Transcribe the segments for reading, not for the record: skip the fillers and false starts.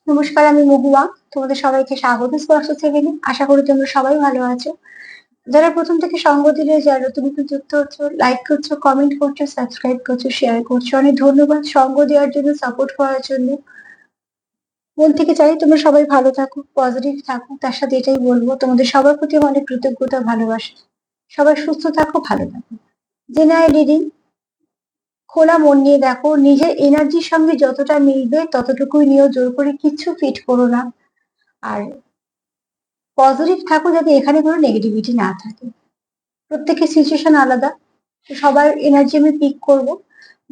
নমস্কার, আমি মহুয়া। তোমাদের সবাইকে স্বাগত স্পর্শ সেভেনে। আশা করি তোমরা সবাই ভালো আছো। যারা প্রথম থেকে সঙ্গ দিলে, যারা নতুন নতুন যুক্ত হচ্ছ, লাইক করছো, কমেন্ট করছো, সাবস্ক্রাইব করছো, শেয়ার করছো, অনেক ধন্যবাদ সঙ্গ দেওয়ার জন্য, সাপোর্ট করার জন্য। মন থেকে চাই তোমরা সবাই ভালো থাকো, পজিটিভ থাকো। তার সাথে এটাই বলবো, তোমাদের সবার প্রতি আমার অনেক কৃতজ্ঞতা, ভালোবাসা। সবাই সুস্থ থাকো, ভালো থাকো। জেনারেল রিডিং, খোলা মন নিয়ে দেখো, নিজের এনার্জির সঙ্গে যতটা মিলবে ততটুকুই নিয়েও, জোর করে কিচ্ছু ফিট করো না। আর পজিটিভ থাকো, যাতে এখানে কোনো নেগেটিভিটি না থাকে। প্রত্যেকের সিচুয়েশন আলাদা, তো সবার এনার্জি আমি পিক করব।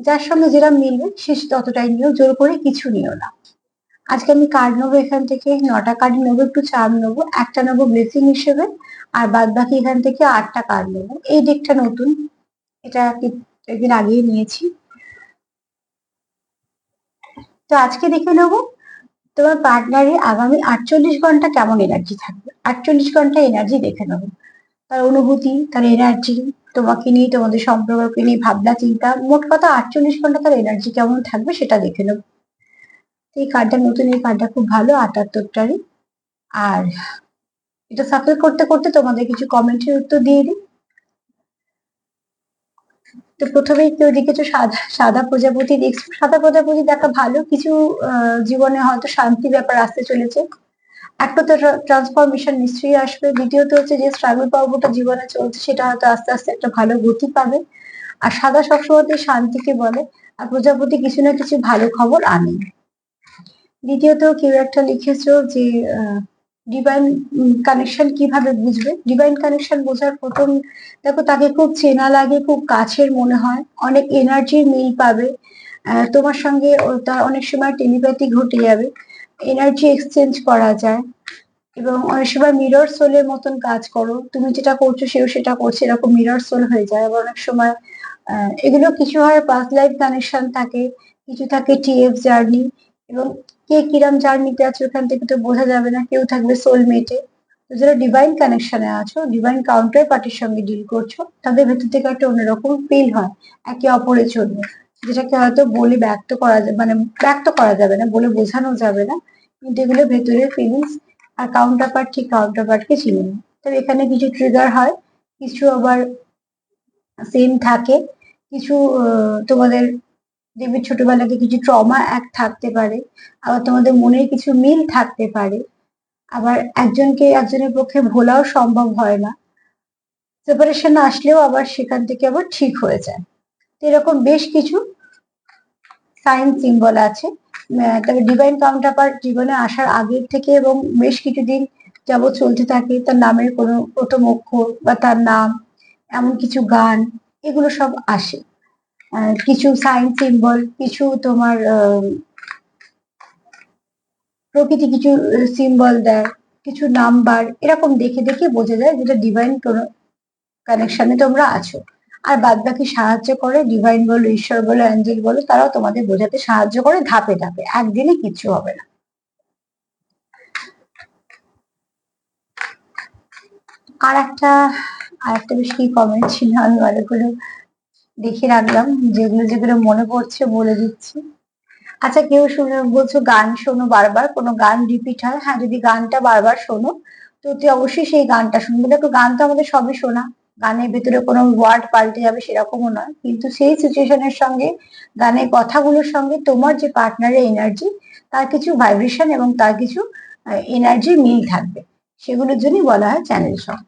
যার সঙ্গে যেটা মিলবে সে ততটাই নিও, জোর করে কিছু নিও না। আজকে আমি কার্ড নেবো, এখান থেকে 9টা কার্ড নেবো, একটু চার্ম নেবো, একটা নেবো ব্লেসিং হিসেবে, আর বাদ বাকি এখান থেকে 8টা কার্ড নেবো। এই ডেকটা নতুন, এটা একদিন আগেই নিয়েছি। তো আজকে দেখে নেবো তোমার পার্টনারের আগামী 48 ঘন্টা কেমন এনার্জি থাকবে। 48 ঘন্টা এনার্জি দেখে নেবো, তার অনুভূতি, তার এনার্জি, তোমাকে নিয়ে, তোমাদের সম্পর্ককে নিয়ে ভাবনা চিন্তা, মোট কথা 48 ঘন্টা তার এনার্জি কেমন থাকবে সেটা দেখে নেব। এই কার্ডটা নতুন, এই কার্ডটা খুব ভালো, 78টারই। আর এটা সাফল করতে করতে তোমাদের কিছু কমেন্টের উত্তর দিয়ে দিই। তো প্রথমেই কেউ দেখেছো সাদা সাদা প্রজাপতি দেখছো। সাদা প্রজাপতি দেখা ভালো, কিছু জীবনে হয়তো শান্তি ব্যাপার আসতে চলেছে। একটা তো ট্রান্সফরমেশন নিশ্চয়ই আসবে, দ্বিতীয়ত হচ্ছে যে স্ট্রাগল পর্বটা জীবনে চলছে সেটা হয়তো আস্তে আস্তে একটা ভালো গতি পাবে। আর সাদা সবসময় শান্তিকে বলে, আর প্রজাপতি কিছু না কিছু ভালো খবর আনে। দ্বিতীয়ত কেউ একটা লিখেছো যে ডিভাইন কানেকশন কিভাবে বুঝবে। ডিভাইন কানেকশন বোঝার প্রথম, দেখো তাকে খুব চেনা লাগে, খুব কাছের মনে হয়, অনেক এনার্জির মিল পাবে। তোমার সঙ্গে তার অনেক সময় টেলিপ্যাথি ঘটে যাবে, এনার্জি এক্সচেঞ্জ করা যায়। এবং অনেক সময় মিরর সোলের মতন কাজ করো, তুমি যেটা করছো সেও সেটা করছে, এরকম মিরর সোল হয়ে যায়। আবার অনেক সময় এগুলো কিছু হয় পাস্ট লাইফ কানেকশন থাকে, কিছু থাকে টিএফ জার্নি। এবং কে কিরম জার্নিতে আছে ওখান থেকে তো বোঝা যাবে না, কেউ থাকবে সোলমেটে। তো যারা ডিভাইন কানেকশনে আছো, ডিভাইন কাউন্টার পার্টির সঙ্গে ডিল করছো, তাদের ভেতর থেকে একটা অন্যরকম ফিল হয় একে অপরের জন্য, যেটাকে হয়তো বলে ব্যক্ত করা যাবে, মানে ব্যক্ত করা যাবে না, বলে বোঝানো যাবে না, কিন্তু এগুলো ভেতরের ফিলিংস। আর কাউন্টার পার্ট ঠিক কাউন্টার পার্টকে চিনে না। তবে এখানে কিছু ট্রিগার হয়, কিছু আবার সেম থাকে, কিছু তোমাদের দেখবে ছোটবেলাতে কিছু ট্রমা এক থাকতে পারে, আবার তোমাদের মনের কিছু মিল থাকতে পারে, আবার একজনকে একজনের পক্ষে ভোলাও সম্ভব হয় না। সেপারেশন আসলেও আবার সেখান থেকে আবার ঠিক হয়ে যায়। তো এরকম বেশ কিছু সাইন সিম্বল আছে। তবে ডিভাইন কাউন্টারপার্ট জীবনে আসার আগের থেকে এবং বেশ কিছুদিন যাবৎ চলতে থাকে, তার নামের কোনো প্রথম অক্ষর বা তার নাম, এমন কিছু গান, এগুলো সব আসে। কিছু সাইন সিম্বল, কিছু তোমার প্রকৃতি কিছু সিম্বল দেয়, কিছু নাম্বার, এরকম দেখে দেখে বোঝা যায় যেটা ডিভাইন কোনো কানেকশনে তোমরা আছো। আর বাদ বাকি সাহায্য করে ডিভাইন বলো, ঈশ্বর বলো, অ্যাঞ্জেল বলো, তারাও তোমাদের বোঝাতে সাহায্য করে ধাপে ধাপে, একদিনে কিচ্ছু হবে না। আর একটা বেশ কি কমেন্ট ছিল, আমি অনেকগুলো দেখে রাখলাম, যেগুলো যেগুলো মনে পড়ছে বলে দিচ্ছি। আচ্ছা, কেউ শুনে বলছো গান শোনো বারবার, কোনো গান রিপিট হয়। হ্যাঁ, যদি গানটা বারবার শোনো তো তুই অবশ্যই সেই গানটা শুনবে। দেখো গান তো আমাদের সবই শোনা, গানের ভেতরে কোনো ওয়ার্ড পাল্টে যাবে সেরকমও নয়, কিন্তু সেই সিচুয়েশনের সঙ্গে, গানের কথাগুলোর সঙ্গে তোমার যে পার্টনারের এনার্জি, তার কিছু ভাইব্রেশন এবং তার কিছু এনার্জি মিল থাকবে, সেগুলোর জন্যই বলা হয় চ্যানেল সং।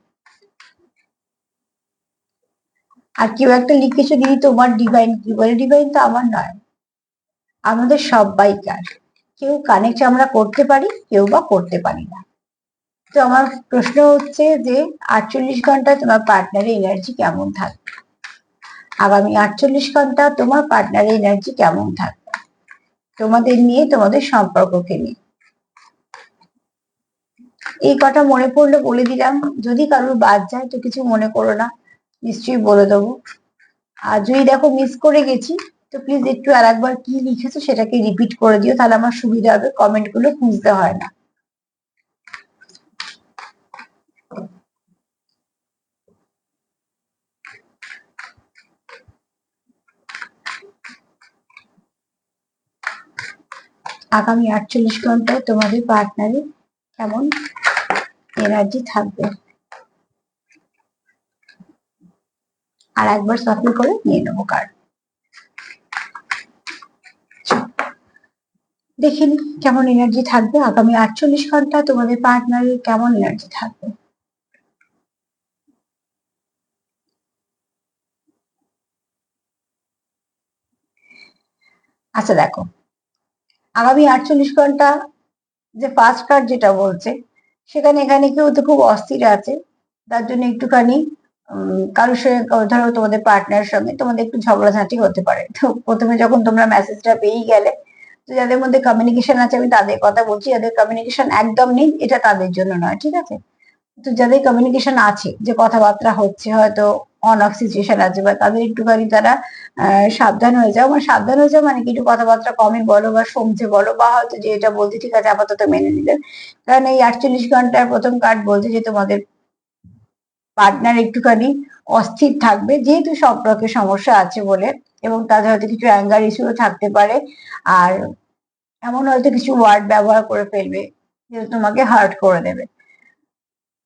আর কেউ একটা লিখেছো দিদি তোমার ডিভাইন কি, বলে ডিভাইন তো আমার নয়, আমাদের সবাইকার। কেউ কানেক্ট আমরা করতে পারি, কেউ বা করতে পারি না। তো আমার প্রশ্ন হচ্ছে যে 48 ঘন্টায় তোমার পার্টনারের এনার্জি কেমন থাকবে, আগামী 48 ঘন্টা তোমার পার্টনারের এনার্জি কেমন থাকবে তোমাদের নিয়ে, তোমাদের সম্পর্ককে নিয়ে। এই কথা মনে পড়লো বলে দিলাম, যদি কারোর বাদ যায় তো কিছু মনে করো না, নিশ্চয়ই বলে দেবো। আর যদি দেখো মিস করে গেছি, তো প্লিজ একটু আর একবার কি লিখেছো সেটাকে রিপিট করে দিও, তাহলে আমার সুবিধা হবে, কমেন্ট গুলো খুঁজতে হয় না। আগামী 48 ঘন্টায় তোমাদের পার্টনারে কেমন এনার্জি থাকবে। আর একবার সাফল করে নিয়ে নেবো কার্ড। দেখে নি কেমন এনার্জি থাকবে আগামী 48 ঘন্টা, তোমাদের পার্টনারের কেমন এনার্জি থাকবে। আচ্ছা দেখো, আগামী 48 ঘন্টা যে ফার্স্ট কার্ড যেটা বলছে, সেখানে এখানে কেউ তো খুব অস্থির আছে, তার জন্য একটুখানি কারোর সঙ্গে ধরো তোমাদের পার্টনারের সঙ্গে তোমাদের একটু ঝগড়াঝাঁটি হতে পারে। তো প্রথমে যখন তোমরা মেসেজটা পেয়েই গেলে, তো যাদের মধ্যে কমিউনিকেশন আছে আমি তাদের কথা বলছি, যাদের কমিউনিকেশন একদম নেই এটা তাদের জন্য নয়, ঠিক আছে। তো যাদের কমিউনিকেশন আছে, যে কথাবার্তা হচ্ছে, হয়তো অন অফ সিচুয়েশন আছে, বা তাদের একটুখানি তারা সাবধান হয়ে যাও, মানে সাবধান হয়ে যাও মানে কি, একটু কথাবার্তা কমই বলো বা সমঝে বলো, বা হয়তো যে এটা বলছে ঠিক আছে আপাতত মেনে নিলেন। কারণ এই 48 ঘন্টার প্রথম কার্ড বলছে যে তোমাদের পার্টনার একটুখানি অস্থির থাকবে, যেহেতু সম্পর্কে সমস্যা আছে বলে, এবং তাদের হয়তো কিছু অ্যাঙ্গার ইস্যুও থাকতে পারে। আর এমন হয়তো কিছু ওয়ার্ড ব্যবহার করে ফেলবে যে তোমাকে হার্ট করে দেবে।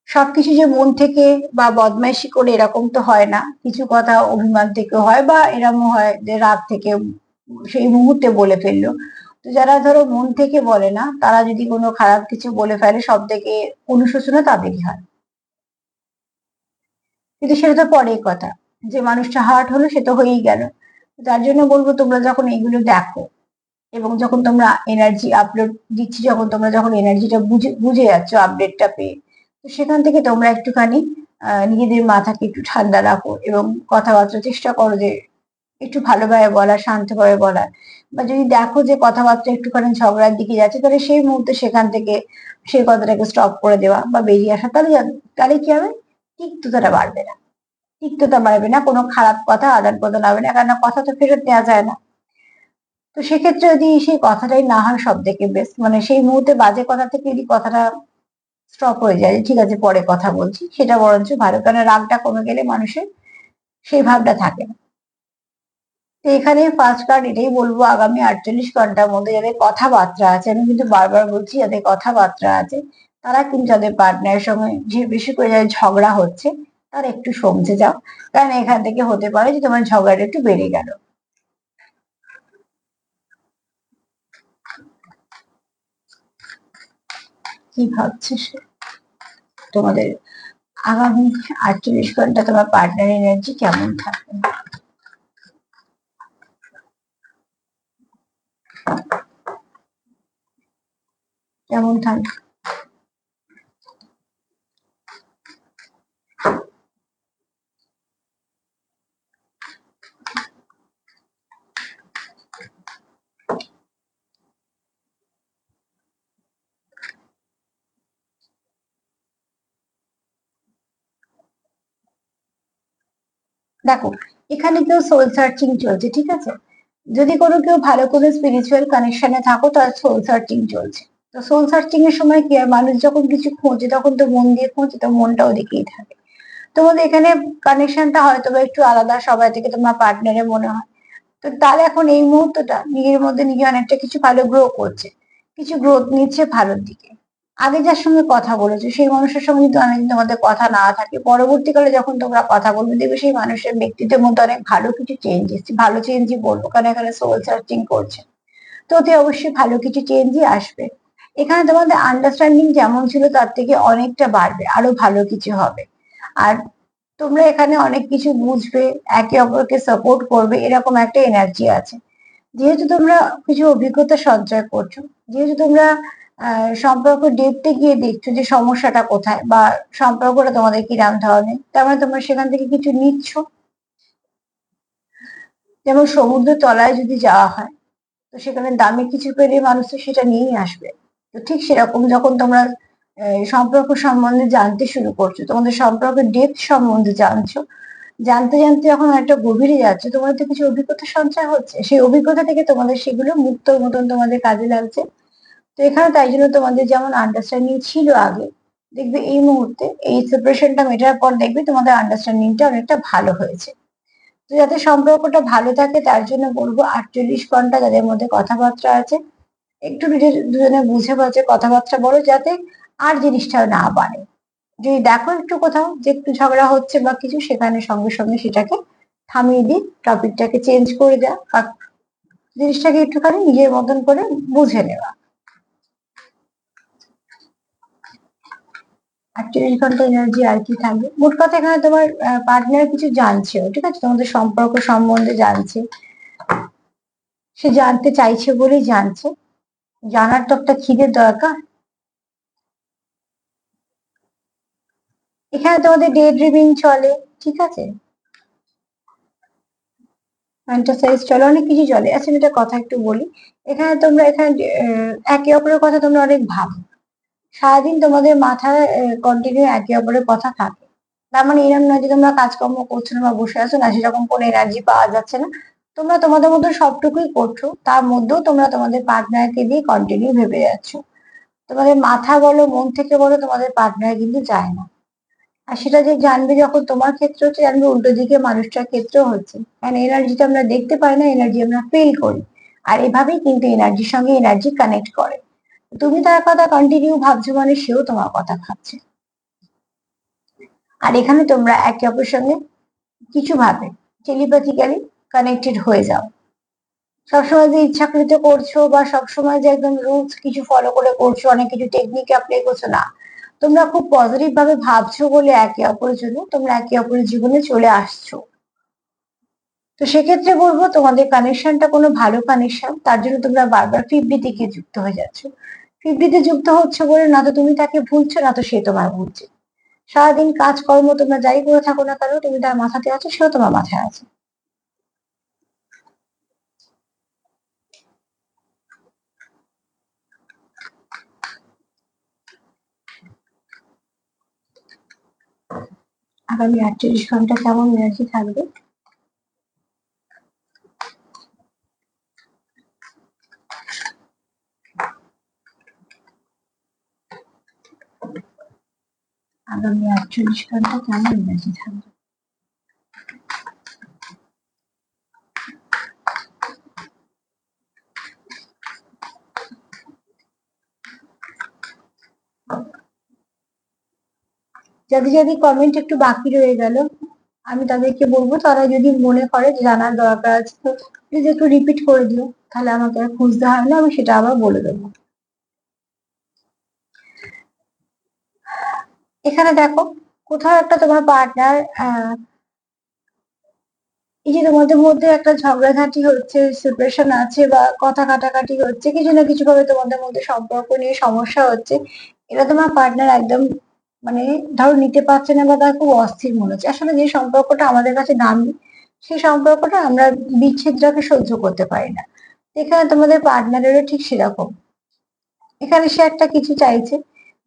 সবকিছু যে মন থেকে বা বদমাইশি করে এরকম তো হয় না, কিছু কথা অভিমান থেকে হয়, বা এরকম হয় যে রাগ থেকে সেই মুহূর্তে বলে ফেললো। তো যারা ধরো মন থেকে বলে না, তারা যদি কোনো খারাপ কিছু বলে ফেলে, সব থেকে অনুশোচনা তাদেরই হয়। কিন্তু সেটা তো পরের কথা, যে মানুষটা হার্ট হলো সে তো হয়েই গেল। তার জন্য বলবো তোমরা যখন এইগুলো দেখো, এবং যখন তোমরা এনার্জি আপলোড দিচ্ছি, যখন তোমরা যখন এনার্জিটা বুঝে বুঝে যাচ্ছ আপডেটটা পেয়ে, তো সেখান থেকে তোমরা একটুখানি নিজেদের মাথাকে একটু ঠান্ডা রাখো, এবং কথাবার্তা চেষ্টা করো যে একটু ভালোভাবে বলার, শান্তভাবে বলার। বা যদি দেখো যে কথাবার্তা একটুখানি ঝগড়ার দিকে যাচ্ছে, তাহলে সেই মুহূর্তে সেখান থেকে সেই কথাটাকে স্টপ করে দেওয়া বা বেরিয়ে আসা। তাহলে তাহলে কি হবে, তিক্ততাটা বাড়বে না। তিক্ততা বাড়বে না, কোনো খারাপ কথা আদান প্রদান হবে না, কারণ কথা তো ফেরত নেওয়া যায় না। তো সেক্ষেত্রে যদি সেই কথাটাই না হয় সব থেকে বেস্ট, মানে সেই মুহূর্তে বাজে কথা থেকে যদি কথাটা স্টপ হয়ে যায়, ঠিক আছে পরে কথা বলছি, সেটা বরঞ্চ ভালো, কারণ রাগটা কমে গেলে মানুষের সেই ভাবটা থাকে না। তো এখানে ফার্স্ট কার্ড এটাই বলবো, আগামী 48 ঘন্টার মধ্যে যাদের কথাবার্তা আছে, আমি কিন্তু বারবার বলছি যাদের কথাবার্তা আছে, তারা কিন্তু যাদের পার্টনারের সঙ্গে যে বেশি করে যাদের ঝগড়া হচ্ছে, তারা একটু সমঝে যাও। কারণ এখান থেকে হতে পারে যে তোমার ঝগড়াটা একটু বেড়ে গেল। কি ভাবছে সে, তোমাদের আগামী 48 ঘন্টা তোমার পার্টনার এনার্জি কেমন থাকবে, কেমন থাকবে। দেখো, এখানে কেউ সোল সার্চিং চলছে, ঠিক আছে। যদি কোনো কেউ ভালো কোনো স্পিরিচুয়াল কানেকশনে থাকো, তার সোল সার্চিং চলছে। তো সোল সার্চিং এর সময় কি হয়, মানুষ যখন কিছু খোঁজে তখন তো মন দিয়ে খোঁজে, তো মনটা ওদিকেই থাকে। তোমাদের এখানে কানেকশনটা হয়তো বা একটু আলাদা সবাই থেকে তোমার পার্টনারে মনে হয়। তো তার এখন এই মুহূর্তটা নিজের মধ্যে নিজে অনেকটা কিছু ভালো গ্রো করছে, কিছু গ্রোথ নিচ্ছে ভালোর দিকে। আগে যার সঙ্গে কথা বলেছো সেই মানুষের সঙ্গে যদি অনেকদিন তোমাদের কথা না থাকে, পরবর্তীকালে যখন তোমরা কথা বলবে দেখবে সেই মানুষের ব্যক্তিত্বের মধ্যে অনেক ভালো কিছু চেঞ্জ এসেছে, ভালো চেঞ্জই বলবো কারণ এখানে সোল সার্চিং করছে। তো ওতে অবশ্যই ভালো কিছু চেঞ্জই আসবে। এখানে তোমাদের আন্ডারস্ট্যান্ডিং যেমন ছিল তার থেকে অনেকটা বাড়বে, আরো ভালো কিছু হবে। আর তোমরা এখানে অনেক কিছু বুঝবে, একে অপরকে সাপোর্ট করবে, এরকম একটা এনার্জি আছে। যেহেতু তোমরা কিছু অভিজ্ঞতা সঞ্চয় করছো, যেহেতু তোমরা সম্পর্ক ডেপথে গিয়ে দেখছো যে সমস্যাটা কোথায়, বা সম্পর্কটা তোমাদের কিরাম ধরনের, তার মানে তোমরা সেখান থেকে কিছু নিচ্ছ। যেমন সমুদ্র তলায় যদি যাওয়া হয়, তো সেখানে দামি কিছু পেলে মানুষ তো সেটা নিয়েই আসবে। তো ঠিক সেরকম যখন তোমরা সম্পর্ক সম্বন্ধে জানতে শুরু করছো, তোমাদের সম্পর্কের ডেপথ সম্বন্ধে জানছো, জানতে জানতে যখন একটা গভীরে যাচ্ছে, তোমাদের তো কিছু অভিজ্ঞতা সঞ্চয় হচ্ছে, সেই অভিজ্ঞতা থেকে তোমাদের সেগুলো মুক্তোর মতন তোমাদের কাজে লাগছে। তো এখানে তাই জন্য তোমাদের যেমন আন্ডারস্ট্যান্ডিং ছিল আগে, দেখবে এই মুহূর্তে এই সেপারেশনটা মেটার পর দেখবে তোমাদের আন্ডারস্ট্যান্ডিংটা অনেকটা ভালো হয়েছে। তো যাতে সম্পর্কটা ভালো থাকে তার জন্য বলবো 48 ঘন্টা যাদের মধ্যে কথাবার্তা আছে, একটু দুজনে বুঝে বাজে কথাবার্তা বলো, যাতে আর জিনিসটা না বাড়ে। যদি দেখো একটু কোথাও যে একটু ঝগড়া হচ্ছে বা কিছু, সেখানে সঙ্গে সঙ্গে সেটাকে থামিয়ে দিয়ে টপিকটাকে চেঞ্জ করে দেওয়া, বা জিনিসটাকে একটুখানি নিজের মতন করে বুঝে নেওয়া। 48 ঘন্টা এনার্জি আর কি থাকবে। মোট কথা এখানে তোমার পার্টনার কিছু জানছেও, ঠিক আছে, তোমাদের সম্পর্ক সম্বন্ধে জানছে, সে জানতে চাইছে বলেই জানছে। জানার তো একটা খিদের দরকার। এখানে তোমাদের ডে ড্রিমিং চলে, ঠিক আছে, ফ্যান্টাসাইজ চলে, অনেক কিছু চলে। আচ্ছা আমি একটা কথা একটু বলি, এখানে তোমরা এখানে একে অপরের কথা তোমরা অনেক ভাবো। সারাদিন তোমাদের মাথায় কন্টিনিউ একে অপরের কথা থাকে। তার মানে এরকম নয় যে তোমরা কাজকর্ম করছো না বা বসে আছো না, সেরকম কোনো এনার্জি পাওয়া যাচ্ছে না। তোমরা তোমাদের মধ্যে সবটুকুই করছো, তার মধ্যেও তোমরা তোমাদের পার্টনারকে দিয়ে কন্টিনিউ ভেবে যাচ্ছ। তোমাদের মাথা বলো, মন থেকে বলো, তোমাদের পার্টনার কিন্তু যায় না। আর সেটা যে জানবে যখন তোমার ক্ষেত্রে হচ্ছে, জানবে উল্টো দিকে মানুষটার ক্ষেত্রেও হচ্ছে। কারণ এনার্জিটা আমরা দেখতে পাই না, এনার্জি আমরা ফিল করি। আর এভাবেই কিন্তু এনার্জির সঙ্গে এনার্জি কানেক্ট করে। তুমি তার কথা কন্টিনিউ ভাবছো মানে সেও তোমার কথা ভাবছে। আর এখানে তোমরা একে অপরের সঙ্গে কিছু ভাবে টেলিপ্যাথিক্যালি কানেক্টেড হয়ে যাও। সবসময় যে ইচ্ছাকৃত করছো বা সবসময় যে একদম রুলস কিছু ফলো করে করছো, অনেক কিছু টেকনিক অ্যাপ্লাই করছো না। তোমরা খুব পজিটিভ ভাবে ভাবছো বলে একে অপরের জন্য তোমরা একে অপরের জীবনে চলে আসছো। তো সেক্ষেত্রে বলবো তোমাদের কানেকশনটা কোনো ভালো কানেকশন, তার জন্য তোমরা বারবার ফিফটি থেকে যুক্ত হয়ে যাচ্ছ। ফিফটিতে যুক্ত হচ্ছে বলে না তো তুমি তাকে ভুলছো, না তো সে তোমার ভুলছে। সারাদিন কাজকর্ম তোমরা যাই করে থাকো না কেন, তুমি তার মাথাতে আছো, সেও তোমার মাথায় আছে। আগামী 48 ঘন্টা কেমন এনার্জি থাকবে? আগামী 48 ঘন্টা কেমন এনার্জি থাকবে? যাদের যাদের কমেন্ট একটু বাকি রয়ে গেল, আমি তাদেরকে বলবো তারা যদি মনে করে যে জানার দরকার আছে, তো প্লিজ একটু রিপিট করে দিও, তাহলে আমাকে আর খুঁজতে হয় না, আমি সেটা আবার বলে দেবো। এখানে দেখো কোথাও একটা তোমার পার্টনার, এই যে তোমাদের মধ্যে একটা ঝগড়াঝাঁটি হচ্ছে, সেপারেশন আছে বা কথা কাটাকাটি হচ্ছে, কিছু না কিছু ভাবে তোমাদের মধ্যে সম্পর্ক নিয়ে সমস্যা হচ্ছে। এটা তোমার পার্টনার একদম মানে ধরো নিতে পারছে না, বা তার খুব অস্থির মনে হচ্ছে। আসলে যে সম্পর্কটা আমাদের কাছে দামি, সেই সম্পর্কটা আমরা বিচ্ছেদটাকে সহ্য করতে পারি না। এখানে তোমাদের পার্টনারেরও ঠিক সেরকম। এখানে সে একটা কিছু চাইছে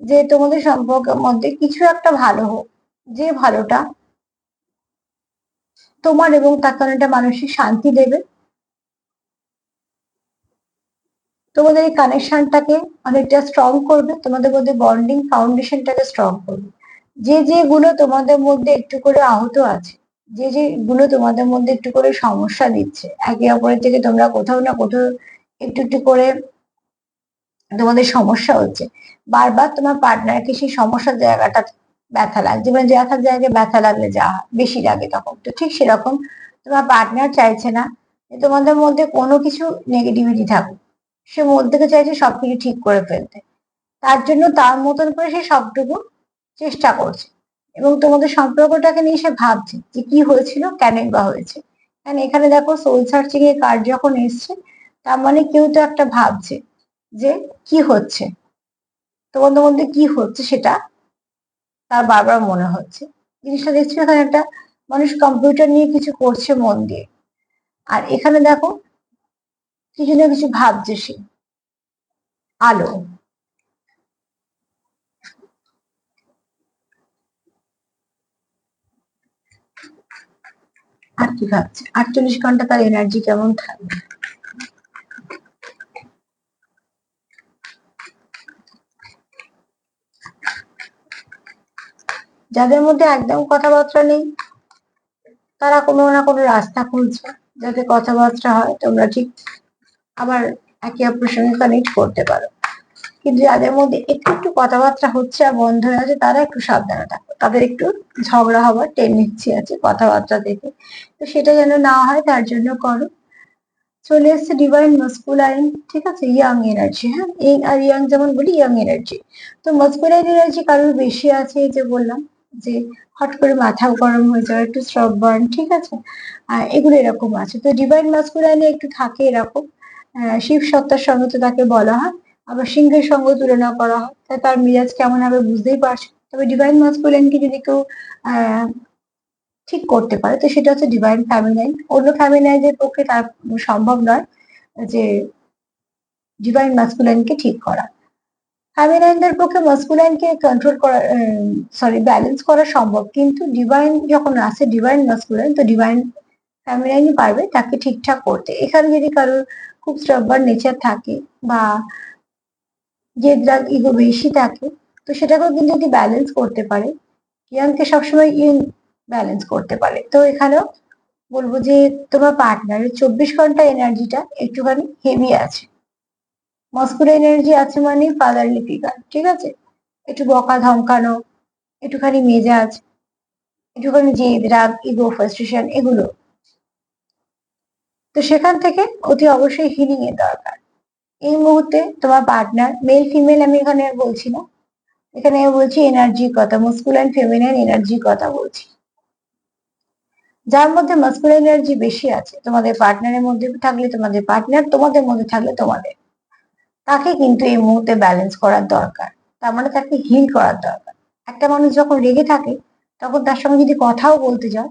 যে তোমাদের সম্পর্কের মধ্যে কিছু একটা ভালো হোক, যে ভালোটা তোমার এবং তার কারণে মানসিক শান্তি দেবে, তোমাদের এই কানেকশনটাকে অনেকটা স্ট্রং করবে, তোমাদের মধ্যে বন্ডিং ফাউন্ডেশনটাকে স্ট্রং করবে। যে যে গুলো তোমাদের মধ্যে একটু করে আহত আছে, যে যে গুলো তোমাদের মধ্যে একটু করে সমস্যা দিচ্ছে, একে অপরের থেকে তোমরা কোথাও না কোথাও একটু একটু করে তোমাদের সমস্যা হচ্ছে, বারবার তোমার পার্টনারকে সেই সমস্যার জায়গাটা ব্যথা লাগছে, মানে ব্যথার জায়গায় ব্যথা লাগলে যা হয়, বেশি লাগে তখন, তো ঠিক সেরকম তোমার পার্টনার চাইছে না যে তোমাদের মধ্যে কোনো কিছু নেগেটিভিটি থাকুক। সে মন থেকে চাইছে সবকিছু ঠিক করে ফেলতে। তার জন্য তার মতন করে সে সবটুকু চেষ্টা করছে, এবং তোমাদের সম্পর্কটাকে নিয়ে সে ভাবছে যে কি হয়েছিল, কেনই বা হয়েছে। কারণ এখানে দেখো সোল সার্চিং এর কার্ড যখন এসছে, তার মানে কেউ তো একটা ভাবছে যে কি হচ্ছে, তোমাদের মধ্যে কি হচ্ছে সেটা তার বারবার মনে হচ্ছে। জিনিসটা দেখছি এখানে একটা মানুষ কম্পিউটার নিয়ে কিছু করছে মন দিয়ে। আর এখানে দেখো কিছু না কিছু ভাবছে সে, আলো। আর কি ভাবছে? 48 ঘন্টা তার এনার্জি কেমন থাকবে? যাদের মধ্যে একদম কথাবার্তা নেই, তারা কোনো না কোনো রাস্তা খুঁজছে যাতে কথাবার্তা হয়। তোমরা ঠিক আবার একে অপরের সঙ্গে কানেক্ট করতে পারো। কিন্তু যাদের মধ্যে একটু একটু কথাবার্তা হচ্ছে আর বন্ধ হয়ে আছে তারা একটু সাবধানে থাকো, তাদের একটু ঝগড়া হওয়ার টেন্ডেন্সি আছে কথাবার্তা দেখে, তো সেটা যেন না হয় তার জন্য করো। চলে এসছে ডিভাইন মাস্কুলাইন, ঠিক আছে, ইয়াং এনার্জি। হ্যাঁ, এই আর ইয়াং যেমন বলি, ইয়াং এনার্জি। তো মাস্কুলাইন এনার্জি কারোর বেশি আছে, এই যে বললাম যে হট করে মাথা গরম হয়ে যাওয়া, একটু স্ট্রব বার্ন, ঠিক আছে, আর এগুলো এরকম আছে। তো ডিভাইন মাস্কুলাইনে একটু থাকে এরকম, শিব সত্তার সঙ্গে তো তাকে বলা হয়, আবার সিংহের সঙ্গে তুলনা করা হয়, তাই তার মিজাজ কেমন হবে বুঝতেই পারছো। তবে ডিভাইন মাস্কুলাইনকে যদি কেউ আহ ঠিক করতে পারে তো সেটা হচ্ছে ডিভাইন ফ্যামিনাইন। অন্য ফ্যামিনাইনের পক্ষে তার সম্ভব নয় যে ডিভাইন মাস্কুলাইনকে ঠিক করা। ফ্যামিনাইনদের পক্ষে মাস্কুলাইনকে কন্ট্রোল করা, ব্যালেন্স করা সম্ভব, কিন্তু ডিভাইন যখন আসে, ডিভাইন মাস্কুলাইন, তো ডিভাইন ফ্যামিনাইনই পারবে তাকে ঠিকঠাক করতে। এখানে যদি কারোর খুব স্ট্রাবার নেচার থাকে বা জেদ ইগো বেশি থাকে, তো সেটাকেও কিন্তু যদি ব্যালেন্স করতে পারে, ইয়াংকে সবসময় ইন ব্যালেন্স করতে পারে। তো এখানেও বলবো যে তোমার পার্টনারের 24 ঘন্টা এনার্জিটা একটুখানি হেভি আছে। মস্কুলার এনার্জি আছে মানে ফাদারলি ফিগার, ঠিক আছে, একটু বকা ধমকানো, একটুখানি মেজাজ, একটুখানি জেদ রাগ ইগো ফ্রাস্ট্রেশন এগুলো, তো সেখান থেকে অতি অবশ্যই হিলিং এর দরকার। এই মুহূর্তে তোমার পার্টনার, মেল ফিমেল আমি এখানে আর বলছি না, এখানে বলছি এনার্জির কথা, মস্কুলার ফেমিনাইন এনার্জির কথা বলছি। যার মধ্যে মাস্কুলার এনার্জি বেশি আছে, তোমাদের পার্টনারের মধ্যে থাকলে তোমাদের পার্টনার, তোমাদের মধ্যে থাকলে তোমাদের, তাকে কিন্তু এই মুহূর্তে ব্যালেন্স করার দরকার, তার মানে তাকে হিল করার দরকার। একটা মানুষ যখন রেগে থাকে তখন তার সঙ্গে যদি কথাও বলতে যাও,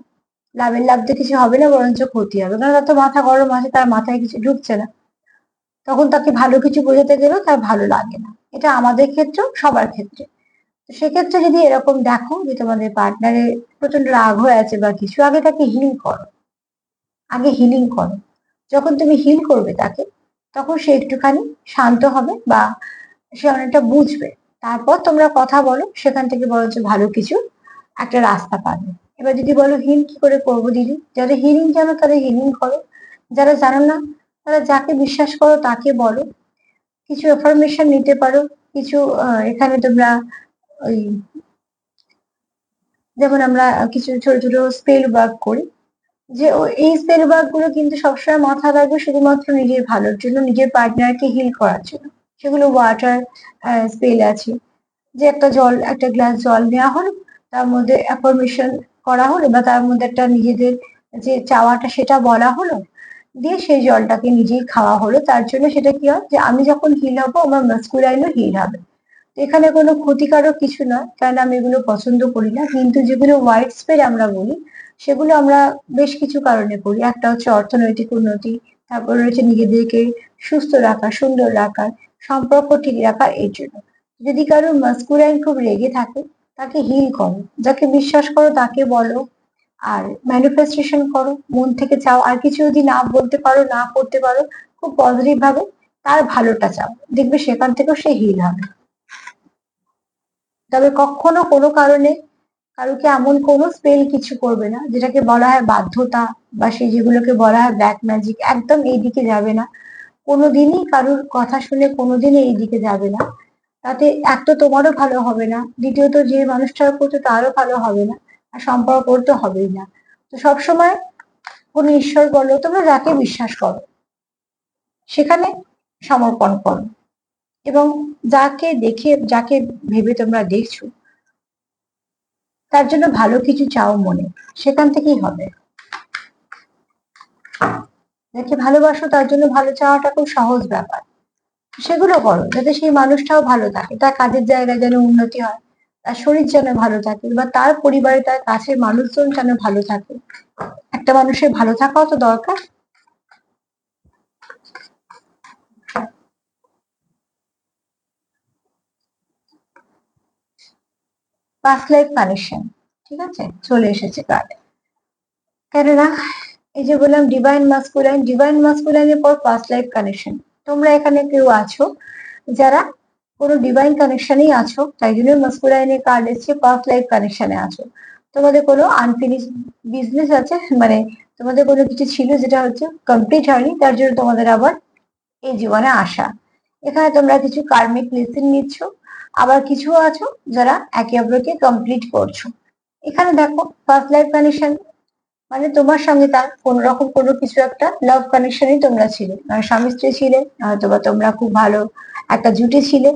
লাভের লাভ দিয়ে কিছু হবে না, বরঞ্চ ক্ষতি হবে, কারণ তার তো মাথা গরম আছে, তার মাথায় কিছু ঢুকছে না, তখন তাকে ভালো কিছু বোঝাতে গেলেও তার ভালো লাগে না। এটা আমাদের ক্ষেত্রেও, সবার ক্ষেত্রে। তো সেক্ষেত্রে যদি এরকম দেখো যে তোমাদের পার্টনারের প্রচন্ড রাগ হয়ে আছে বা কিছু, আগে তাকে হিল করো, আগে হিলিং করো। যখন তুমি হিল করবে তাকে, তখন সে একটুখানি শান্ত হবে বা সে অনেকটা বুঝবে, তারপর তোমরা কথা বলো, সেখান থেকে বরঞ্চ ভালো কিছু একটা রাস্তা পাবে। এবার যদি বলো হিল কি করে করবো দিদি, যারা হিলিং জানো তারা হিলিং করো, যারা জানো না তারা যাকে বিশ্বাস করো তাকে বলো, কিছু ইনফরমেশন নিতে পারো, কিছু এখানে তোমরা ওই, যেমন আমরা কিছু ছোট ছোট স্পেল ওয়ার্ক করি, যে এই স্পেল ওয়ার্ক গুলো কিন্তু সবসময় মাথায় রাখবে শুধুমাত্র নিজের ভালোর জন্য, নিজের পার্টনারকে হিল করার জন্য। সেগুলো ওয়াটার স্পেল আছে, যে একটা গ্লাস জল নেওয়া হলো, তার মধ্যে অ্যাফার্মেশন করা হলো বা তার মধ্যে একটা নিজেদের যে চাওয়াটা সেটা বলা হলো, দিয়ে সেই জলটাকে নিজেই খাওয়া হলো। তার জন্য সেটা কি হয় যে আমি যখন হিল হবো আমার মাস্কুলাইনও হিল হবে। তো এখানে কোনো ক্ষতিকারক কিছু নয়, কারণ আমি এগুলো পছন্দ করি না, কিন্তু যেগুলো হোয়াইট স্পেল আমরা বলি সেগুলো আমরা বেশ কিছু কারণে করি। একটা হচ্ছে অর্থনৈতিক উন্নতি, তারপর রয়েছে নিজেদেরকে সুস্থ রাখা, সুন্দর রাখার, সম্পর্ক ঠিক রাখার, এর জন্য। যদি কারো মাস্কুলাইন খুব রেগে থাকে, তাকে হিল করো, যাকে বিশ্বাস করো তাকে বলো, আর ম্যানিফেস্টেশন করো, মন থেকে চাও, আর কিছু যদি না বলতে পারো, না করতে পারো, খুব পজিটিভ ভাবে তার ভালোটা চাও, দেখবে সেখান থেকেও সে হিল হবে। তবে কখনো কোনো কারণে কারোকে এমন কোনো স্পেল কিছু করবে না যেটাকে বলা হয় বাধ্যতা, বা সেই যেগুলোকে বলা হয় ব্ল্যাক ম্যাজিক, একদম এই দিকে যাবে না। কোনোদিনই কারোর কথা শুনে কোনোদিনই এই দিকে যাবে না। তাতে এক তো তোমারও ভালো হবে না, দ্বিতীয়ত যে মানুষটার করছে তারও ভালো হবে না, আর সম্পর্ক তো হবেই না। তো সবসময় কোনো ঈশ্বর বলো, তোমরা যাকে বিশ্বাস করো সেখানে সমর্পণ করো, এবং যাকে দেখে, যাকে ভেবে তোমরা দেখছো তার জন্য ভালো কিছু চাও মনে, সেখান থেকেই হবে। যাকে ভালোবাসো তার জন্য ভালো চাওয়াটা খুব সহজ ব্যাপার। সেগুলো করো যাতে সেই মানুষটাও ভালো থাকে, তার কাজের জায়গায় যেন উন্নতি হয়, তার শরীর যেন ভালো থাকে, বা তার পরিবারে তার কাছের মানুষজন যেন ভালো থাকে। একটা মানুষের ভালো থাকাও তো দরকার। পাস্ট লাইফ কানেকশন, ঠিক আছে, চলে এসেছে কার্ডে। কেননা এই যে বললাম ডিভাইন মাস্কুলাইন, ডিভাইন মাস্কুলাইনের পর পাস্ট লাইফ কানেকশন, তোমরা এখানে কেউ আছো যারা কোনো ডিভাইন কানেকশনেই আছো, তাই জন্য মাস্কুলাইনের কার্ড এসছে, পাস্ট লাইফ কানেকশনে আছো। তোমাদের কোনো আনফিনিশ বিজনেস আছে, মানে তোমাদের কোনো কিছু ছিল যেটা হচ্ছে কমপ্লিট হয়নি, তার জন্য তোমাদের আবার এই জীবনে আসা। এখানে তোমরা কিছু কার্মিক লেসন নিচ্ছ, আবার কিছু আছো যারা একে অপরকে কমপ্লিট করছো। এখানে দেখো ফার্স্ট লাইফ কানেকশন মানে তোমার সঙ্গে তার কোন রকম কোনো কিছু একটা লাভ কানেকশনই তোমরা ছিলে, মানে স্বামী স্ত্রী ছিলে, হয়তো বা তোমরা খুব ভালো একটা জুটি ছিলে।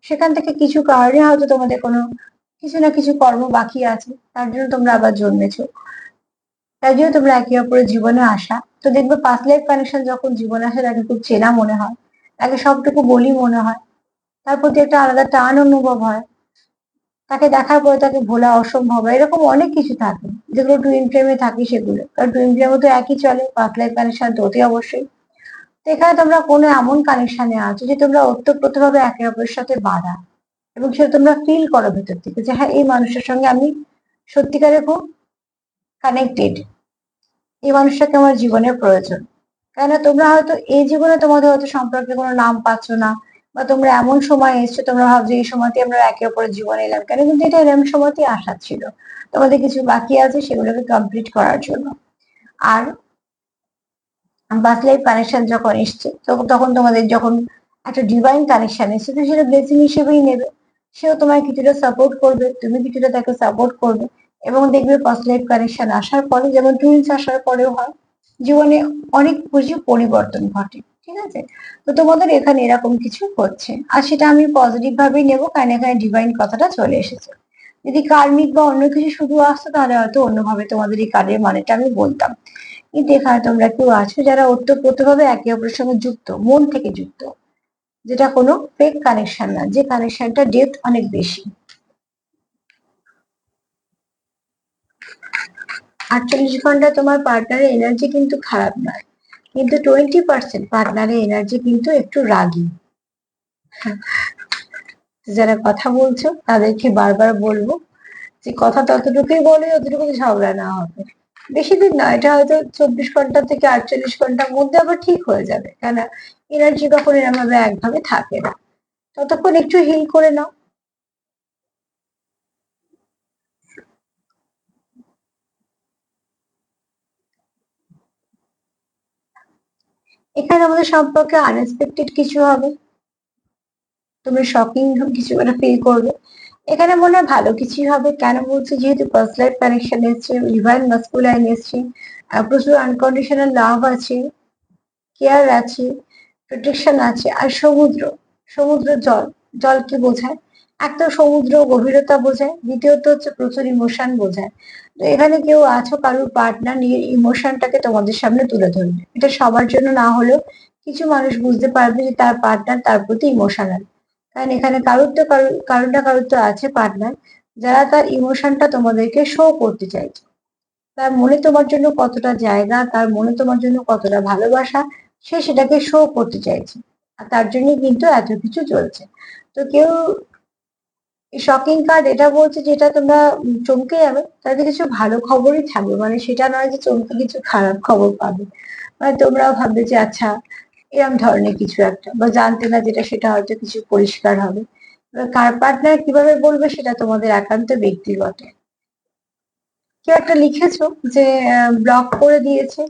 সেখান থেকে কিছু কারণে হয়তো তোমাদের কোনো কিছু না কিছু কর্ম বাকি আছে, তার জন্য তোমরা আবার জন্মেছো। তাই জন্য তোমরা একে অপরের জীবনে আসা। তো দেখবে পাস্ট লাইফ কানেকশন যখন জীবনে আসে তাকে খুব চেনা মনে হয়, তাকে সবটুকু বলি মনে হয়, তার প্রতি একটা আলাদা টান অনুভব হয়, তাকে দেখার পরে তাকে ভোলা অসম্ভব, এরকম অনেক কিছু থাকে যেগুলো টুইন ফ্লেমে থাকে সেগুলো, কারণ টুইন ফ্লেমে তো একই চলে, পাস্ট লাইফ কানেকশন তো অতি অবশ্যই। তো এখানে তোমরা কোনো এমন কানেকশনে আছো যে তোমরা ওতপ্রোতভাবে একে অপরের সাথে বাঁধা, এবং সেটা তোমরা ফিল করো ভেতর থেকে যে হ্যাঁ এই মানুষের সঙ্গে আমি সত্যিকারে খুব কানেক্টেড, এই মানুষটাকে আমার জীবনের প্রয়োজন। কেননা তোমরা হয়তো এই জীবনে তোমাদের হয়তো সম্পর্কে কোনো নাম পাচ্ছ না, বা তোমরা এমন সময় এসছো তোমরা ভাবছো এই সময়তে আমরা একে অপরের জীবনে এলাম কেন, কিন্তু এটা এরকম সময়তেই আসার ছিল, তোমাদের কিছু বাকি আছে সেগুলোকে কমপ্লিট করার জন্য। আর বাস লাইফ কানেকশন যখন এসছে তখন তোমাদের যখন একটা ডিভাইন কানেকশন এসছে তো সেটা ব্লেসিং হিসেবেই নেবে। সেও তোমায় কিছুটা সাপোর্ট করবে, তুমি কিছুটা তাকে সাপোর্ট করবে, এবং দেখবে ফার্স্ট লাইফ কানেকশন আসার পরে যেমন টুইন্স আসার পরেও হয়, জীবনে অনেক কিছু পরিবর্তন ঘটে। ঠিক আছে, তো তোমাদের এখানে এরকম কিছু হচ্ছে, আর সেটা আমি পজিটিভ ভাবেই নেবো, কারণ এখানে ডিভাইন কথাটা চলে এসেছে। যদি কার্মিক বা অন্য কিছু শুধু আসতো তাহলে হয়তো অন্যভাবে তোমাদের এই কার্ডের মানেটা আমি বলতাম। কিন্তু এখানে তোমরা কেউ আছো যারা ওতপ্রোতভাবে একে অপরের সঙ্গে যুক্ত, মন থেকে যুক্ত, যেটা কোনো ফেক কানেকশন না, যে কানেকশনটা ডেপথ অনেক বেশি। 48 ঘন্টা তোমার পার্টনারের এনার্জি কিন্তু খারাপ নয়, কিন্তু 20% পার্টনারের এনার্জি কিন্তু একটু রাগী। যারা কথা বলছো তাদেরকে বারবার বলবো যে কথা ততটুকুই বলে যতটুকু ঝগড়া না হবে। বেশি দিন নয়, এটা হয়তো 24 ঘন্টা থেকে 48 ঘন্টার মধ্যে আবার ঠিক হয়ে যাবে, কেন এনার্জি কখনো এরকম ভাবে একভাবে থাকে না। ততক্ষণ একটু হিল করে নাও। এখানে আমাদের সম্পর্কে আনএক্সপেক্টেড কিছু হবে, তুমি শকিং কিছু একটা ফিল করবে। এখানে মনে হয় ভালো কিছুই হবে, কেন বলছি যেহেতু ফার্স্ট লাইফ কানেকশন এসছে, ডিভাইন মাস্কুলাইন এসছে, প্রচুর আনকন্ডিশনাল লাভ আছে, কেয়ার আছে, প্রোটেকশন আছে, আর সমুদ্র, সমুদ্র জল, জল কি বোঝায়? এক তো সমুদ্র গভীরতা বোঝায়, দ্বিতীয়ত হচ্ছে প্রচুর ইমোশন বোঝায়। তো এখানে কেউ আছো কারোর পার্টনার নিজের ইমোশনটাকে তোমাদের সামনে তুলে ধরবে, এটা সবার জন্য না হলেও কিছু মানুষ বুঝতে পারবে যে তার পার্টনার তার প্রতি ইমোশনাল। কারণ এখানে কারোর তো কারোর না কারোর তো আছে পার্টনার যারা তার ইমোশনটা তোমাদেরকে শো করতে চাইছে, তার মনে তোমার জন্য কতটা জায়গা, তার মনে তোমার জন্য কতটা ভালোবাসা, সে সেটাকে শো করতে চাইছে, আর তার জন্য কিন্তু এত কিছু চলছে। তো কেউ শকিং কার্ড এটা বলছে যেটা তোমরা চমকে যাবে, তাদের কিছু ভালো খবরই থাকবে, মানে সেটা নয় যে চমকে কিছু খারাপ খবর পাবে, মানে তোমরাও ভাববে যে আচ্ছা এরম ধরনের কিছু একটা, বা জানতে না যেটা সেটা হয়তো কিছু পরিষ্কার হবে। এবার কার পার্টনার কিভাবে বলবে সেটা তোমাদের একান্ত ব্যক্তিগত। কেউ একটা লিখেছো যে ব্লক করে দিয়েছে,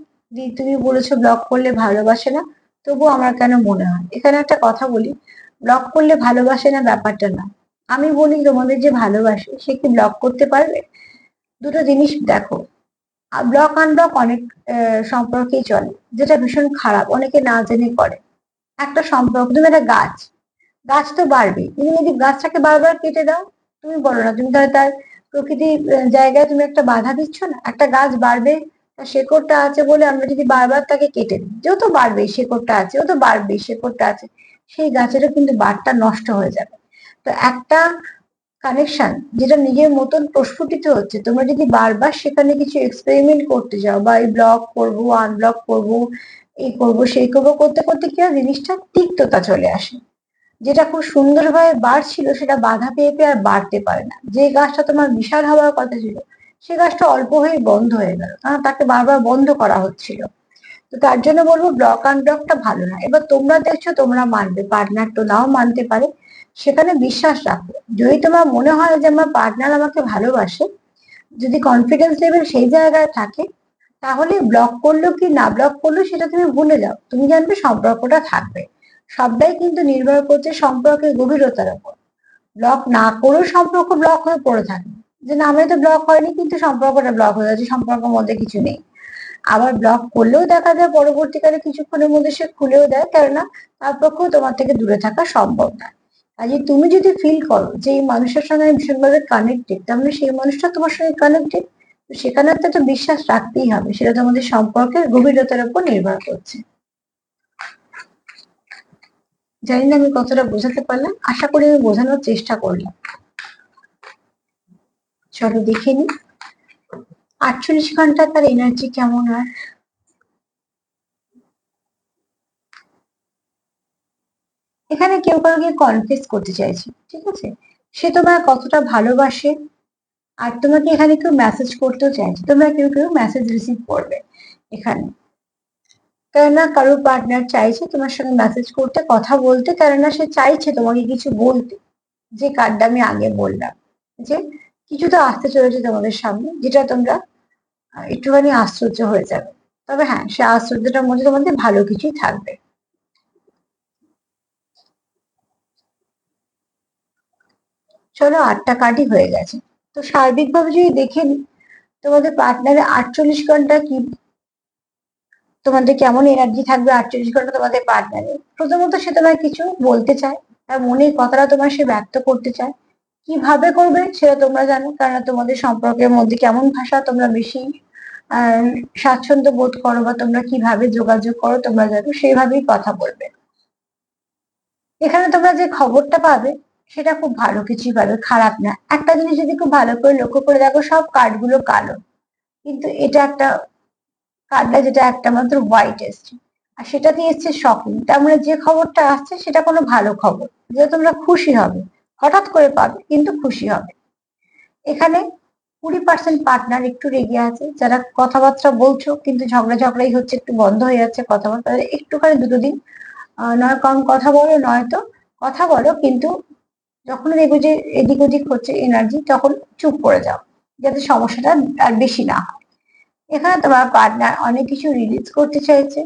তুমি বলেছো ব্লক করলে ভালোবাসে না, তবু আমার কেন মনে হয়, এখানে একটা কথা বলি, ব্লক করলে ভালোবাসে না ব্যাপারটা না। আমি বলি তোমাদের যে ভালোবাসে সে কি ব্লক করতে পারবে? দুটো জিনিস দেখো, ব্লক আনব্লক অনেক সম্পর্কেই চলে, যেটা ভীষণ খারাপ অনেকে না জেনে করে। একটা সম্পর্ক, তুমি একটা গাছ, গাছ তো বাড়বে, তুমি যদি গাছটাকে বারবার কেটে দাও, তুমি বলো না তুমি তাহলে তার প্রকৃতির জায়গায় তুমি একটা বাধা দিচ্ছ না? একটা গাছ বাড়বে, তার শেকড়টা আছে বলে আমরা যদি বারবার তাকে কেটে দিই, যেও তো বাড়বে শেকড়টা আছে, ও তো বাড়বে শেকড়টা আছে, সেই গাছেরও কিন্তু বাড়টা নষ্ট হয়ে যাবে। তো একটা কানেকশন যেটা নিজের মতন প্রস্ফুটিত হচ্ছে, তোমরা যদি বারবার সেখানে কিছু এক্সপেরিমেন্ট করতে যাও, বা এই ব্লক করবো আনব্লক করবো, এই করবো সেই করবো করতে করতে কি হয়, জিনিসটা তিক্ততা চলে আসে, যেটা খুব সুন্দরভাবে বাড়ছিল সেটা বাধা পেয়ে পেয়ে আর বাড়তে পারে না। যে গাছটা তোমার বিশাল হওয়ার কথা ছিল সে গাছটা অল্প হয়ে বন্ধ হয়ে গেল, কারণ তাকে বারবার বন্ধ করা হচ্ছিল। তো তার জন্য বলবো ব্লক আনব্লকটা ভালো না। এবার তোমরা দেখছো তোমরা মানবে, পার্টনার তো নাও মানতে পারে, সেখানে বিশ্বাস রাখো। যদি তোমার মনে হয় যে আমার পার্টনার আমাকে ভালোবাসে, যদি কনফিডেন্স লেভেল সেই জায়গায় থাকে, তাহলে ব্লক করলো কি না ব্লক করলো সেটা তুমি ভুলে যাও, তুমি জানবে সম্পর্কটা থাকবে। সবটাই কিন্তু নির্ভর করছে সম্পর্কের গভীরতার উপর। ব্লক না করেও সম্পর্ক ব্লক হয়ে পড়ে থাকে, যে নামে তো ব্লক হয়নি কিন্তু সম্পর্কটা ব্লক হয়ে যাচ্ছে, সম্পর্কের মধ্যে কিছু নেই। আবার ব্লক করলেও দেখা যায় পরবর্তীকালে কিছুক্ষণের মধ্যে সে খুলেও দেয়, কেননা তার পক্ষেও তোমার থেকে দূরে থাকা সম্ভব না। কাজে তুমি যদি ফিল করো যে এই মানুষের সঙ্গে আমি ভীষণভাবে কানেক্টেড, তার মানে সেই মানুষটা তোমার সঙ্গে কানেক্টেড, তো সেখানে একটা বিশ্বাস রাখতেই হবে, সেটা তোমাদের সম্পর্কের গভীরতার উপর নির্ভর করছে। জানি না আমি কতটা বোঝাতে পারলাম, আশা করি আমি বোঝানোর চেষ্টা করলাম। চলো দেখে নি 48 ঘন্টা তার এনার্জি কেমন। আর এখানে কেউ কাউকে কনফেস করতে চাইছে, ঠিক আছে, সে তোমার কতটা ভালোবাসে। আর তোমাকে এখানে কেউ মেসেজ করতেও চাইছে, তোমরা কেউ কেউ মেসেজ রিসিভ করবে এখানে, কেননা কারোর পার্টনার চাইছে তোমার সঙ্গে মেসেজ করতে, কথা বলতে, কেননা সে চাইছে তোমাকে কিছু বলতে। যে কার্ডটা আমি আগে বললাম, যে কিছু তো আসতে চলেছে তোমাদের সামনে, যেটা তোমরা একটুখানি আশ্চর্য হয়ে যাবে। তবে হ্যাঁ, সে আশ্চর্যটার মধ্যে তোমাদের ভালো কিছুই থাকবে। চলো 8টা কার্ডই হয়ে গেছে। তো সার্বিকভাবে যদি দেখে নিই, তোমাদের পার্টনারের 48 ঘন্টা কি, তোমাদের কেমন এনার্জি থাকবে 48 ঘন্টা তোমাদের পার্টনারের। প্রথমত সে তোমায় কিছু বলতে চায়, তার মনের কথাটা তোমার সে ব্যক্ত করতে চায়। কিভাবে করবে সেটা তোমরা জানো, কারণ তোমাদের সম্পর্কের মধ্যে কেমন ভাষা তোমরা বেশি স্বাচ্ছন্দ্য বোধ করো, বা তোমরা কিভাবে যোগাযোগ করো তোমরা জানো, সেইভাবেই কথা বলবে। এখানে তোমরা যে খবরটা পাবে সেটা খুব ভালো কিছুই পাবে, খারাপ না। একটা জিনিস যদি খুব ভালো করে লক্ষ্য করে দেখো, সব কার্ডগুলো কালো, কিন্তু এটা একটা কার্ডটা যেটা একটা মাত্র হোয়াইট এসছে, আর সেটাতে এসছে শকিং। তার মানে যে খবরটা আসছে সেটা কোনো ভালো খবর, যেটা তোমরা খুশি হবে, হঠাৎ করে পাবে কিন্তু খুশি হবে। এখানে 20% পার্টনার একটু রেগে আছে, যারা কথাবার্তা বলছো কিন্তু ঝগড়া ঝগড়াই হচ্ছে, একটু বন্ধ হয়ে যাচ্ছে কথাবার্তা, একটুখানি দুটো দিন নয় কম কথা বলো, নয়তো কথা বলো, কিন্তু যখন দেখবো যে এদিক ওদিক হচ্ছে এনার্জি, তখন চুপ করে যাও, যাতে সমস্যাটা আর বেশি না হয়। এখানে তোমার পার্টনার অনেক কিছু রিলিজ করতে চাইছে,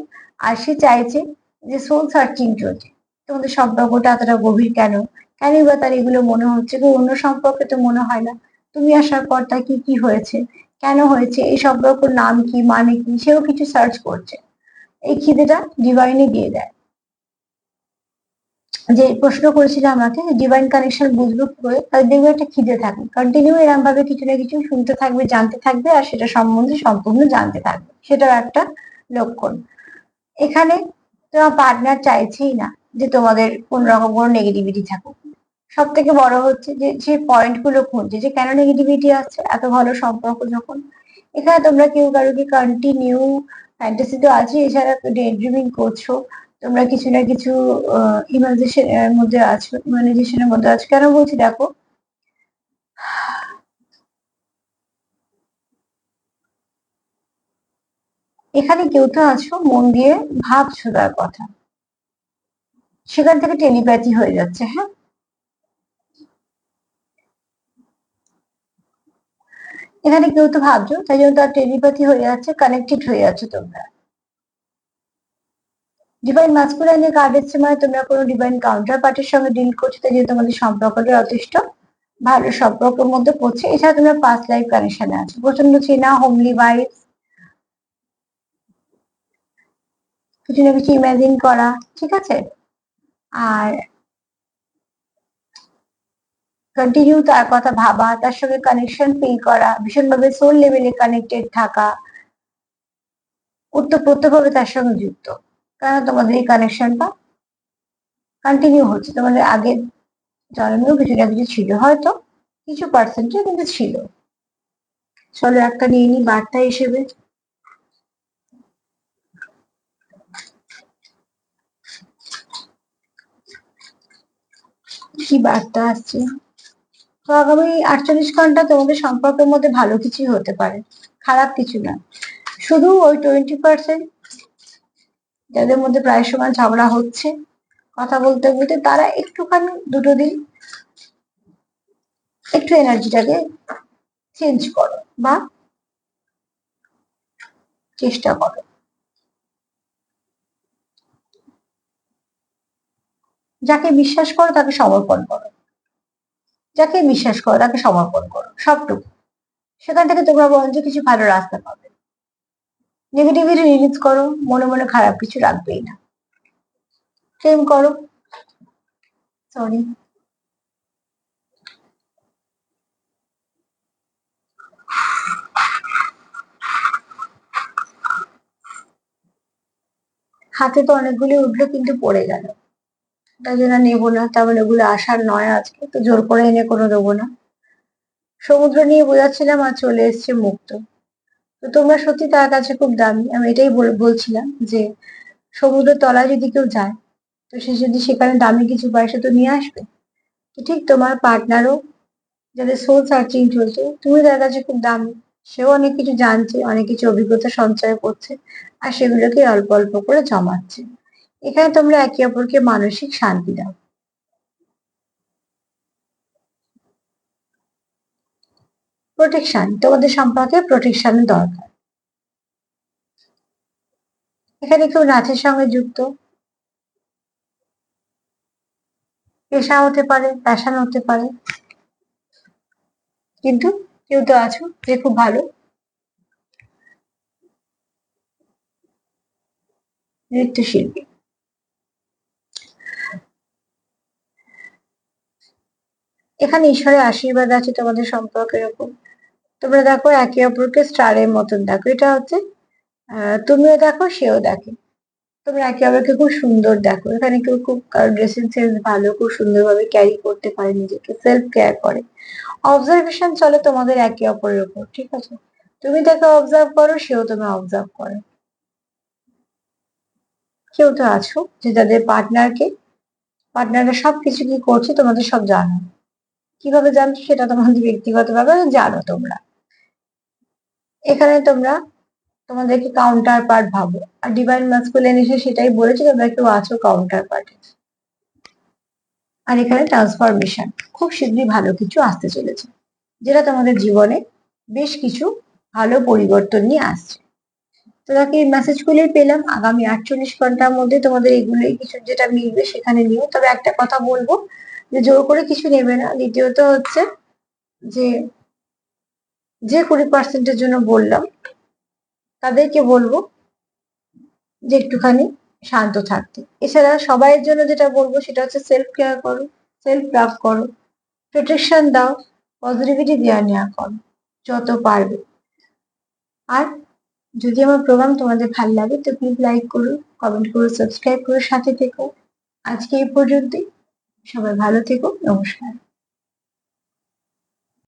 আর সে চাইছে যে সোল সার্চিং চলছে, তোমাদের সম্পর্কটা এতটা গভীর কেন, কেনই বা তার এগুলো মনে হচ্ছে, কি অন্য সম্পর্কে তো মনে হয় না, তুমি আসার পর তার কি কি হয়েছে, কেন হয়েছে, এই সম্পর্কের নাম কি, মানে কি, সেও কিছু সার্চ করছে। এই খিদেটা ডিভাইনে দিয়ে দেয়। যে প্রশ্ন করেছিল আমাকে ডিভাইন কানেকশন বুঝবো কি করে, তাদের দেখবে একটা খিদে থাকে, কন্টিনিউ এরকম ভাবে কিছু না কিছু শুনতে থাকবে, জানতে থাকবে, আর সেটা সম্বন্ধে সম্পূর্ণ জানতে থাকবে, সেটাও একটা লক্ষণ। এখানে তোমার পার্টনার চাইছেই না যে তোমাদের কোন রকম কোনো নেগেটিভিটি থাকুক। সব থেকে বড় হচ্ছে যে যে পয়েন্ট গুলো খুঁজছে, যে কেন নেগেটিভিটি আসছে এত ভালো সম্পর্ক যখন। এখানে তোমরা কেউ কারোকে কন্টিনিউ ফ্যান্টাসি তো আছে, এছাড়া ডে ড্রিমিং করছো, তোমরা কিছু না কিছু ইমাজিনেশন এর মধ্যে আছো, ইমাজিনেশনের মধ্যে আছো। কেন বলছি দেখো, এখানে কেউ তো আছো মন দিয়ে ভাবছো তার কথা, সেখান থেকে টেলিপ্যাথি হয়ে যাচ্ছে। হ্যাঁ, এখানে কেউ তো ভাবছো, তাই জন্য তার টেলিপ্যাথি হয়ে যাচ্ছে, কানেক্টেড হয়ে যাচ্ছে তোমরা। ডিভাইন মাস্কুলাইনের কার্ড এসছে মানে তোমরা কোনো ডিভাইন কাউন্টার পার্টির সঙ্গে ডিল করছো, তাই জন্য তোমাদের সম্পর্কটা যথেষ্ট ভালো সম্পর্কের মধ্যে পড়ছে। এছাড়া তোমরা পাস্ট লাইফ কানেকশনে আছো, প্রচন্ড চেনা, হোমলি ভাইব, কিছু না কিছু ইমাজিন করা, ঠিক আছে। আর কন্টিনিউ তার কথা ভাবা, তার সঙ্গে কানেকশন ফিল করা, ভীষণভাবে সোল লেভেলে কানেক্টেড থাকা, ওতপ্রোতভাবে তার সঙ্গে যুক্ত। কারণ তোমাদের এই কানেকশনটা কন্টিনিউ হচ্ছে, তোমাদের আগের জন্মেও কিছু না কিছু ছিল, হয়তো কিছু পার্সেন্টে কিন্তু ছিল। চলো একটা নিয়ে নি বার্তা হিসেবে, কি বার্তা আসছে। তো আগামী 48 ঘন্টা তোমাদের সম্পর্কের মধ্যে ভালো কিছুই হতে পারে, খারাপ কিছু না। শুধু ওই 20% যাদের মধ্যে প্রায় সময় ঝগড়া হচ্ছে কথা বলতে বলতে, তারা একটুখানি দুটো দিন একটু এনার্জিটাকে চেঞ্জ করো, বা চেষ্টা করো। যাকে বিশ্বাস করো তাকে সমর্পণ করো, যাকে বিশ্বাস করো তাকে সমর্পণ করো সবটুকু। সেখান থেকে তোমরা বরঞ্চ কিছু ভালো রাস্তা পাবে। নেগেটিভিটি রিলিজ করো, মনে মনে খারাপ কিছু রাখবেই না। প্রেম করো, সরি, হাতে তো অনেকগুলি উঠলো কিন্তু পড়ে গেল, তাই জন্য নেবো না, তার মানে ওগুলো আসার নয়, আজকে তো জোর করে এনে কোনো দেবো না। সমুদ্র নিয়ে বোঝাচ্ছিলাম আর চলে এসছে মুক্ত। তো তোমরা সত্যি তার কাছে খুব দামি। আমি এটাই বলছিলাম যে সমুদ্রের তলায় যদি কেউ যায়, তো সে যদি সেখানে দামি কিছু পায় সে তো নিয়ে আসবে। তো ঠিক তোমার পার্টনারও, যাদের সোল সার্চিং চলছে, তুমি তার কাছে খুব দামি। সেও অনেক কিছু জানছে, অনেক কিছু অভিজ্ঞতা সঞ্চয় করছে, আর সেগুলোকে অল্প অল্প করে জমাচ্ছে। এখানে তোমরা একে অপরকে মানসিক শান্তি দাও। প্রোটেকশন, তোমাদের সম্পর্কে প্রোটেকশনের দরকার। এখানে কেউ নাচের সঙ্গে যুক্ত, পেশা হতে পারে, প্যাশন হতে পারে, কিন্তু কেউ তো আছো যে খুব ভালো নৃত্যশিল্পী। এখানে ঈশ্বরের আশীর্বাদ আছে তোমাদের সম্পর্কের উপর। তোমরা দেখো একে অপরকে স্টারের মতন দেখো, এটা হচ্ছে তুমিও দেখো সেও দেখে। তোমরা একে অপরকে খুব সুন্দর দেখো। এখানে কেউ খুব ড্রেসিং সেন্স ভালো, খুব সুন্দরভাবে ক্যারি করতে পারে, নিজেকে সেলফ কেয়ার করে। অবজারভেশন চলে তোমাদের একে অপরের উপর, ঠিক আছে? তুমি তাকে অবজার্ভ করো, সেও তোমায় অবজার্ভ করে। কেউ তো আছো যে যাদের পার্টনাররা সবকিছু কি করছে তোমাদের সব জানো। কিভাবে জানছো সেটা তোমাদের ব্যক্তিগত ব্যাপার, জানো তোমরা। এখানে তোমরা তোমাদেরকে কাউন্টার পার্ট ভাবো, আর ডিভাইন মাস্কুলিন এসে সেটাই বলেছে, তোমরা কেউ আছো কাউন্টার পার্ট। আর এখানে ট্রান্সফরমেশন, খুব শীঘ্রই ভালো কিছু আসতে চলেছে, যেটা তোমাদের জীবনে বেশ কিছু ভালো পরিবর্তন নিয়ে আসছে। তো তাকে এই মেসেজগুলোই পেলাম। আগামী 48 ঘন্টার মধ্যে তোমাদের এগুলোই কিছু যেটা মিলবে সেখানে নিও। তবে একটা কথা বলবো, যে জোর করে কিছু নেবে না। দ্বিতীয়ত হচ্ছে যে 20% জন্য বললাম, তাদেরকে বলবো যে একটুখানি শান্ত থাকতে। এছাড়া সবাইয়ের জন্য যেটা বলবো সেটা হচ্ছে সেলফ কেয়ার করো, সেলফ লাভ করো, প্রোটেকশন দাও, পজিটিভিটি দেওয়া নেওয়া করো যত পারবে। আর যদি আমার প্রোগ্রাম তোমাদের ভালো লাগে তো প্লিজ লাইক করো, কমেন্ট করো, সাবস্ক্রাইব করো, সাথে থেকো। আজকে এই পর্যন্তই। সবাই ভালো থেকো, নমস্কার।